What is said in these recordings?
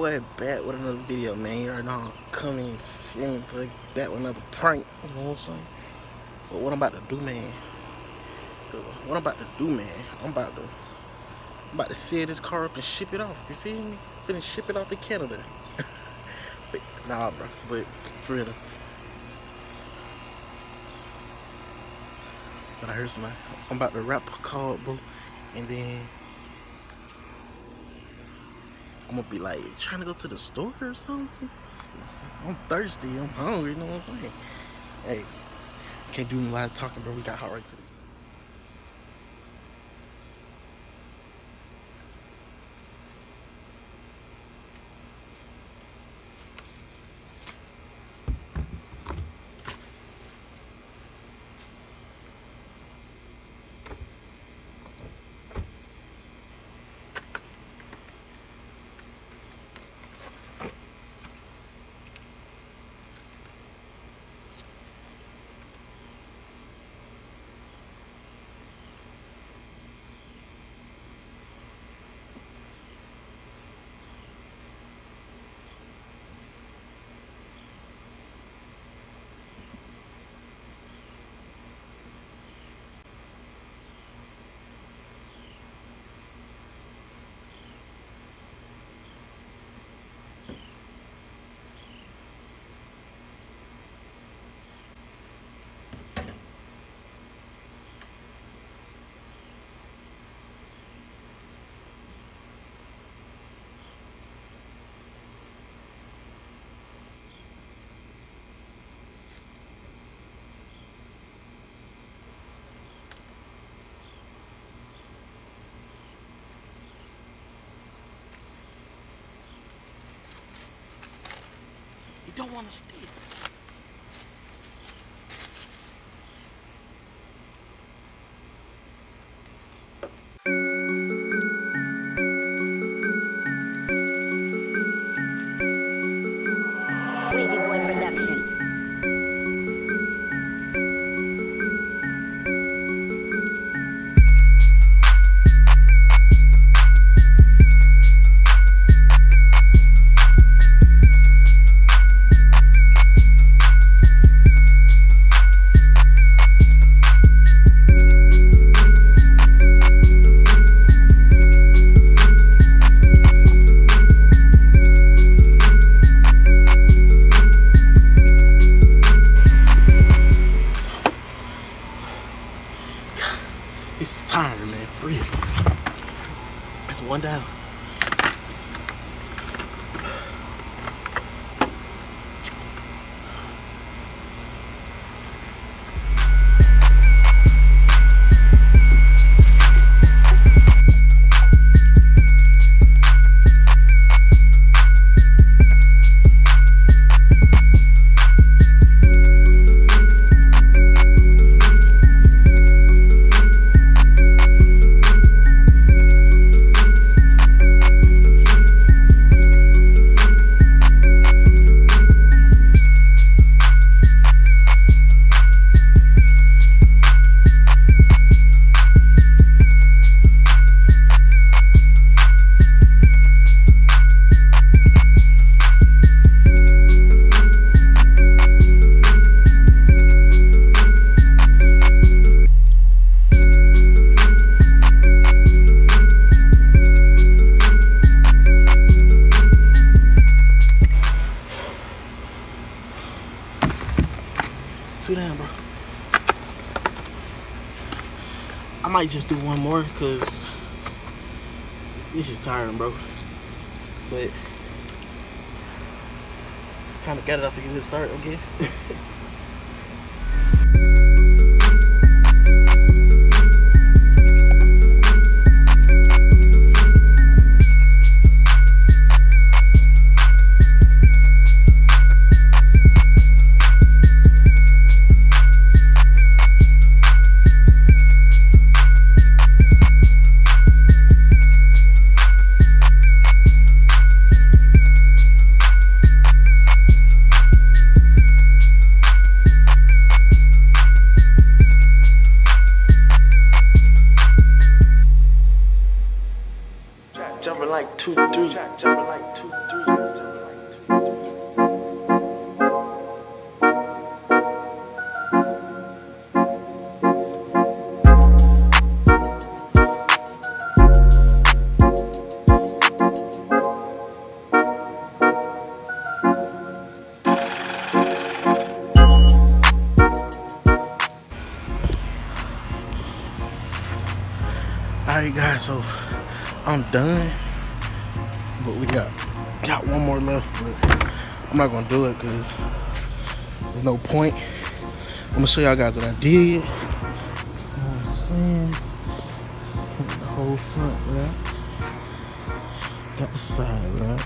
boy back with another video, man. You already know I'm coming, feel me, but back with another prank, you know what I'm saying? But what I'm about to do, man, I'm about to seal this car up and ship it off, you feel me? Finna ship it off to Canada. But, nah, bro, but for real though. But I heard somebody. I'm about to wrap a card, bro, and then I'm gonna be like trying to go to the store or something. I'm thirsty, I'm hungry, you know what I'm saying? Hey, can't do a lot of talking, bro. We got hot right to this. You don't want to stay. Wavy Boy Productions. This is tiring, man, for real. That's one down. Two down, bro. I might just do one more because this is tiring, bro. But kind of got it off to a good start, I guess. Jumping like 2, 3. Alright guys, so I'm done. But we got one more left, but I'm not gonna do it because there's no point. I'm gonna show y'all guys what I did. You know what I'm saying? Got the whole front wrap. Got the side wrap.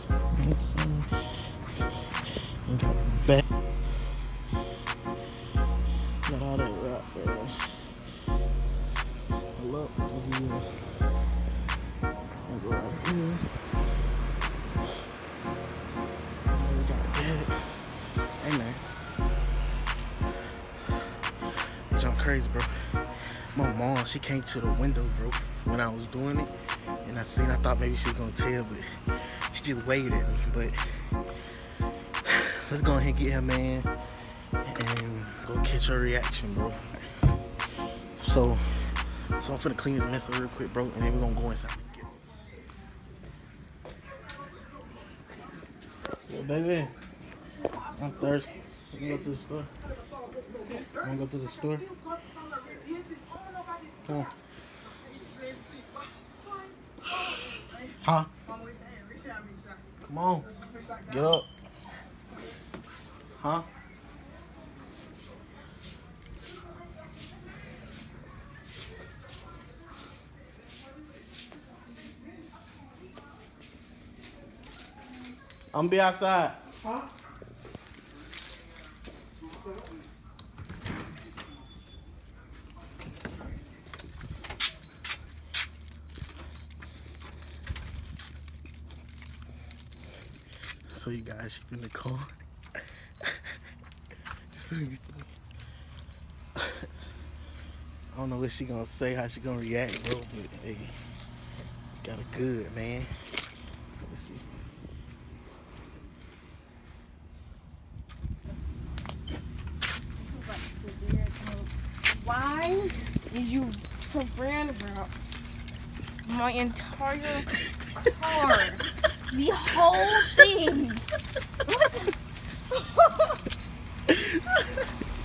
You know what I'm saying? And got the back. Got all that wrap, man. Look, this will give you a go right here. We got that. Hey man. Jump crazy, bro. My mom, she came to the window, bro, when I was doing it. And I thought maybe she was gonna tell, but she just waved at me. But let's go ahead and get her, man, and go catch her reaction, bro. So I'm finna clean this mess up real quick, bro, and then we're gonna go inside and get it. Yo, baby, I'm thirsty. We can go to the store. Wanna go to the store? Come on. Huh? Come on. Get up. Huh? I'm gonna be outside. Huh? So you guys, she's in the car. It's gonna be funny. I don't know what she gonna say, how she gonna react, bro. But hey, got it good, man. Let's see. Why did you forget about my entire car? The whole thing. What the?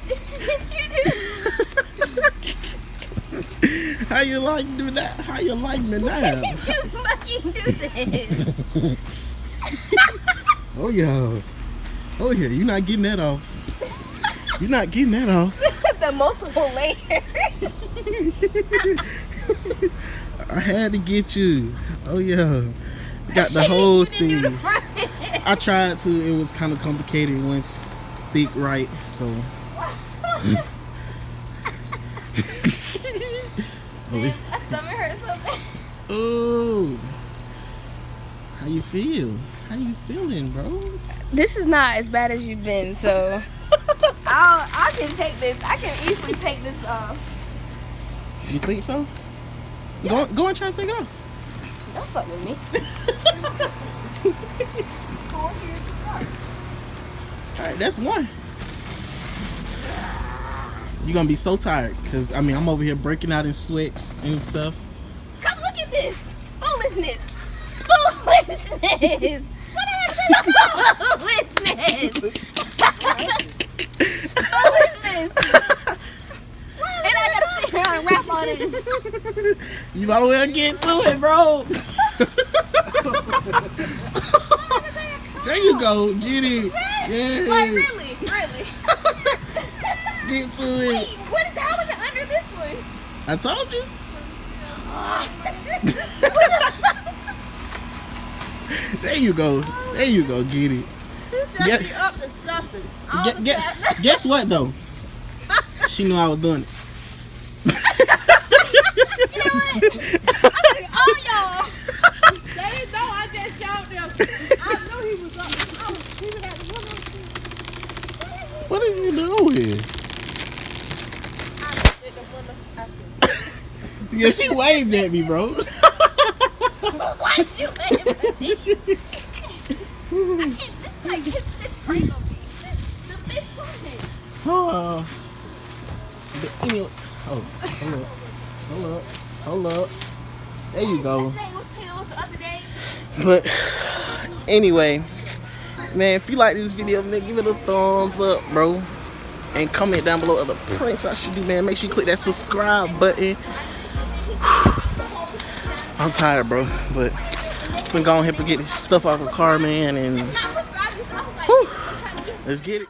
This you do. How you like do that? How you like me now? Why did you fucking do this? Oh yeah. Oh yeah, you're not getting that off. You're not getting that off. The multiple layers. I had to get you. Oh yeah. Got the whole thing. Do the front. I tried to. It was kind of complicated. It went thick right. So. My stomach hurts so bad. Oh. How you feel? How you feeling, bro? This is not as bad as you've been, so I can take this. I can easily take this off. You think so? Yeah. Go and try to take it off. Don't fuck with me. Alright, that's one. You're gonna be so tired because I mean I'm over here breaking out in sweats and stuff. Come look at this. Foolishness. Foolishness. What happened to foolishness? Foolishness. And I gotta sit here and rap all this. You might as well get to it, bro. There you go. Get it. Yeah. Like really? Really? Get to it. Wait, how is it under this one? I told you. There you go. There you go. Get it. Guess what though? She knew I was doing it. You know what? I'm like, oh y'all. They didn't know I just showed them. I knew he was up. He was at the window. What are you doing? I looked at the window. I said, Yeah, she waved at me, bro. Why'd you wave at me? I can't, this like this prank on me. The big one. But anyway, hold up. There you go. That was pills the other day. But anyway, man, if you like this video, man, give it a thumbs up, bro. And comment down below other pranks I should do, man. Make sure you click that subscribe button. I'm tired, bro. But I'm gonna go ahead and get this stuff off the car, man, and Not prescribed you, so I was like, whew, I'm trying to get let's get it.